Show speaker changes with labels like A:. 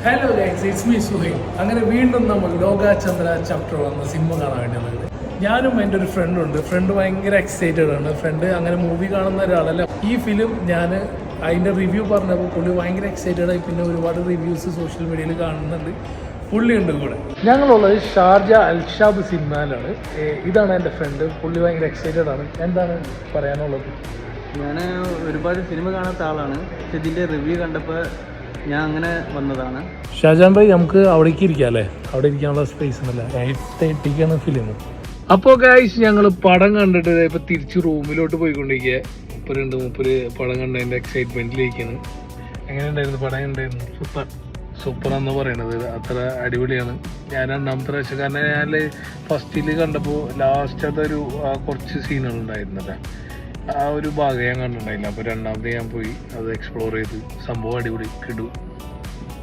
A: Hello guys, it's me Suhail. അങ്ങനെ വീണ്ടും നമ്മൾ ലോകാചന്ദ്ര ചാപ്റ്റർ 1 സിനിമ കാണാൻ വേണ്ടി വന്നത്. ഞാനും എൻ്റെ ഒരു ഫ്രണ്ട് ഭയങ്കര എക്സൈറ്റഡ് ആണ്. ഫ്രണ്ട് അങ്ങനെ മൂവി കാണുന്ന ഒരാളല്ല. ഈ ഫിലിം ഞാൻ അതിൻ്റെ റിവ്യൂ പറഞ്ഞപ്പോൾ പുള്ളി ഭയങ്കര എക്സൈറ്റഡ് ആയി. പിന്നെ ഒരുപാട് റിവ്യൂസ് സോഷ്യൽ മീഡിയയിൽ കാണുന്നുണ്ട്. പുള്ളിയുണ്ട് കൂടെ. ഞങ്ങളുള്ളത് ഷാർജ അൽഷാബ് സിനിമയിലാണ്. ഇതാണ് എൻ്റെ ഫ്രണ്ട്. പുള്ളി ഭയങ്കര എക്സൈറ്റഡ് ആണ്. എന്താണ് പറയാനുള്ളത്?
B: ഞാൻ ഒരുപാട് സിനിമ കാണാത്ത ആളാണ്, പക്ഷെ ഇതിൻ്റെ റിവ്യൂ കണ്ടപ്പോൾ ഞാൻ അങ്ങനെ വന്നതാണ്.
A: ഷാജാൻ ഭായി, നമുക്ക് അവിടേക്ക് ഇരിക്കാം അല്ലേ? അവിടെ ഇരിക്കാനുള്ള സ്പേസ് ഒന്നുമില്ല. 8:30 ഫിലിം. അപ്പോൾ ഗൈസ്, ഞങ്ങൾ പടം കണ്ടിട്ട് ഇപ്പം തിരിച്ച് റൂമിലോട്ട് പോയിക്കൊണ്ടിരിക്കുക. മുപ്പര് പടം കണ്ടതിൻ്റെ എക്സൈറ്റ്മെൻറ്റിലേക്കാണ്. എങ്ങനെയുണ്ടായിരുന്നു പടം? ഉണ്ടായിരുന്നു സൂപ്പർ എന്ന് പറയണത് അത്ര അടിപൊളിയാണ്. ഞാൻ രണ്ടാമത്തെ പ്രാവശ്യം, കാരണം ഞാൻ ഫസ്റ്റിൽ കണ്ടപ്പോൾ ലാസ്റ്റ് അതൊരു കുറച്ച് സീനുകളുണ്ടായിരുന്നല്ലേ, ആ ഒരു ഭാഗം ഞാൻ കണ്ടിട്ടുണ്ടായില്ല. അപ്പോൾ രണ്ടാമത് ഞാൻ പോയി അത് എക്സ്പ്ലോർ ചെയ്ത് സംഭവം അടിപൊളി കിടു.